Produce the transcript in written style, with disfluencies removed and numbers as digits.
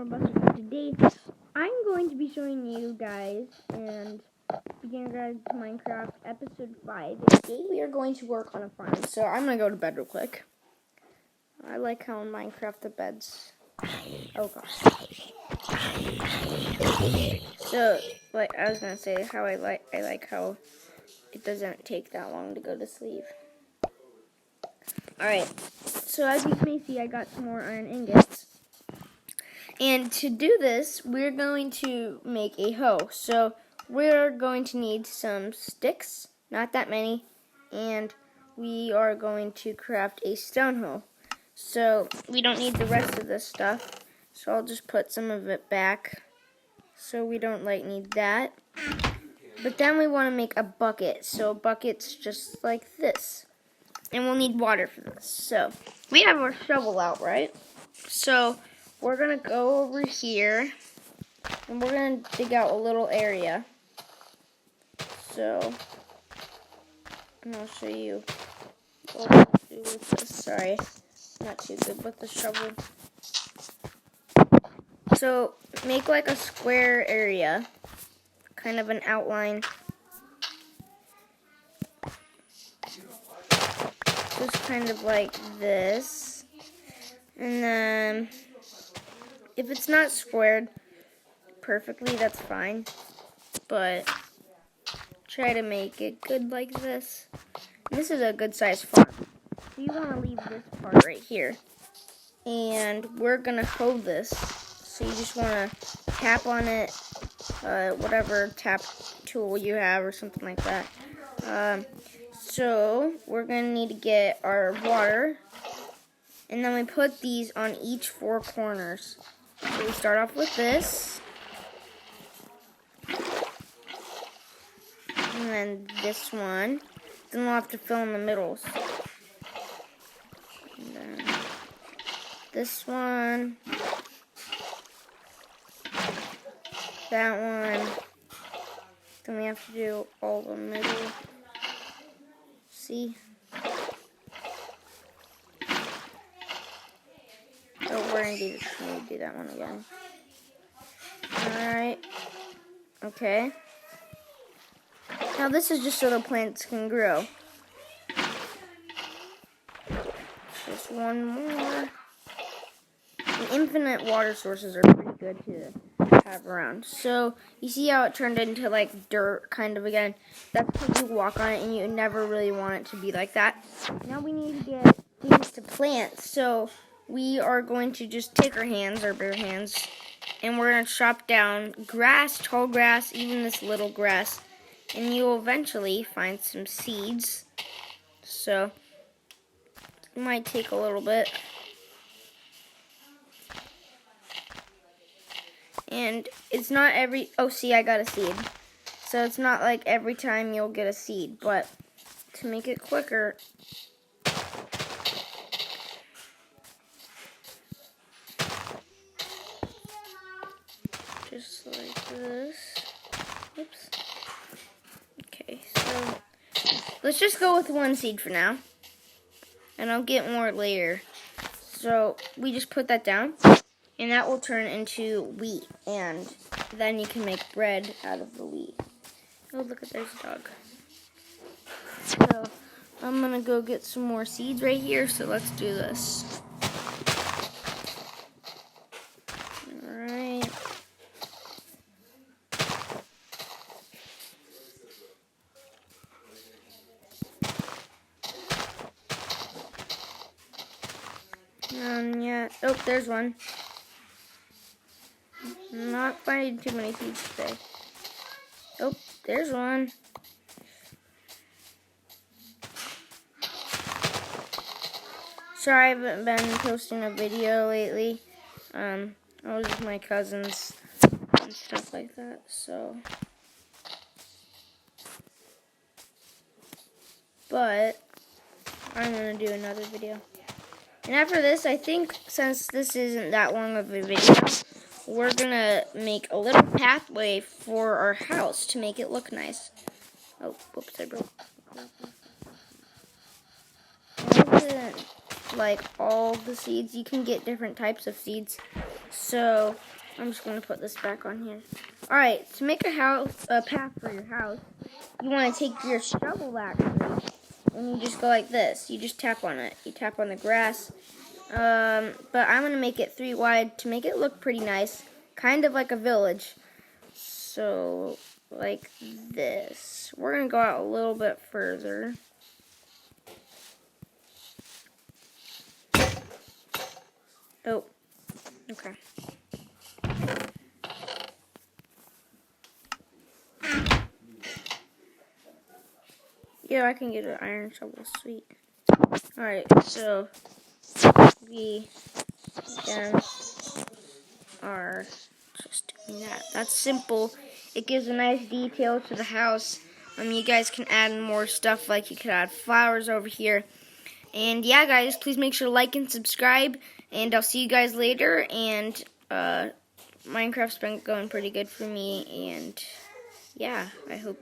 Buster, and today I'm going to be showing you guys and Beginner Guide to Minecraft episode 5. And today we are going to work on a farm. So I'm going to go to bed real quick. I like how in Minecraft the beds... Oh gosh. So, like I was going to say, how I like how it doesn't take that long to go to sleep. Alright, so as you may see, I got some more iron ingots. And to do this, we're going to make a hoe. So we're going to need some sticks, not that many, and we are going to craft a stone hoe. So we don't need the rest of this stuff, so I'll just put some of it back so we don't need that. But then we want to make a bucket, so a bucket's just like this. And we'll need water for this. So we have our shovel out, right? So we're going to go over here, and we're going to dig out a little area. So, and I'll show you what we'll do with this. Sorry, not too good with the shovel. So, make like a square area, kind of an outline. Just kind of like this. And then, if it's not squared perfectly, that's fine. But try to make it good like this. And this is a good sized farm. So you want to leave this part right here. And we're going to hoe this. So you just want to tap on it, whatever tap tool you have or something like that. So we're going to need to get our water. And then we put these on each 4 corners. So we start off with this. And then this one. Then we'll have to fill in the middles. And then this one. That one. Then we have to do all the middle. See? Oh, we're going to do that one again. Alright. Okay. Now this is just so the plants can grow. Just one more. And infinite water sources are pretty good to have around. So you see how it turned into like dirt kind of again? That's because you walk on it and you never really want it to be like that. Now we need to get things to plant. So we are going to just take our hands, our bare hands, and we're going to chop down grass, tall grass, even this little grass. And you'll eventually find some seeds. So it might take a little bit. And it's not every... Oh, see, I got a seed. So it's not like every time you'll get a seed. But to make it quicker... just like this. Oops. Okay, so let's just go with 1 seed for now. And I'll get more later. So we just put that down. And that will turn into wheat. And then you can make bread out of the wheat. Oh, look at there's a dog. So I'm going to go get some more seeds right here. So let's do this. Alright. Yeah. Oh, there's one. I'm not finding too many seeds today. Oh, there's one. Sorry I haven't been posting a video lately. I was with my cousins and stuff like that, so. But I'm going to do another video. And after this, I think since this isn't that long of a video, we're going to make a little pathway for our house to make it look nice. Oh, whoops, I broke. I wasn't like all the seeds. You can get different types of seeds. So I'm just going to put this back on here. All right, to make a path for your house, you want to take your shovel actually, and you just go like this. You just tap on it. You tap on the grass. But I'm going to make it 3 wide to make it look pretty nice, kind of like a village. So, like this. We're going to go out a little bit further. Oh, okay. Yeah, I can get an iron shovel. Sweet. Alright, so we again are just doing that. That's simple. It gives a nice detail to the house. You guys can add more stuff, like you could add flowers over here. And yeah, guys, please make sure to like and subscribe. And I'll see you guys later. And Minecraft's been going pretty good for me. And yeah, I hope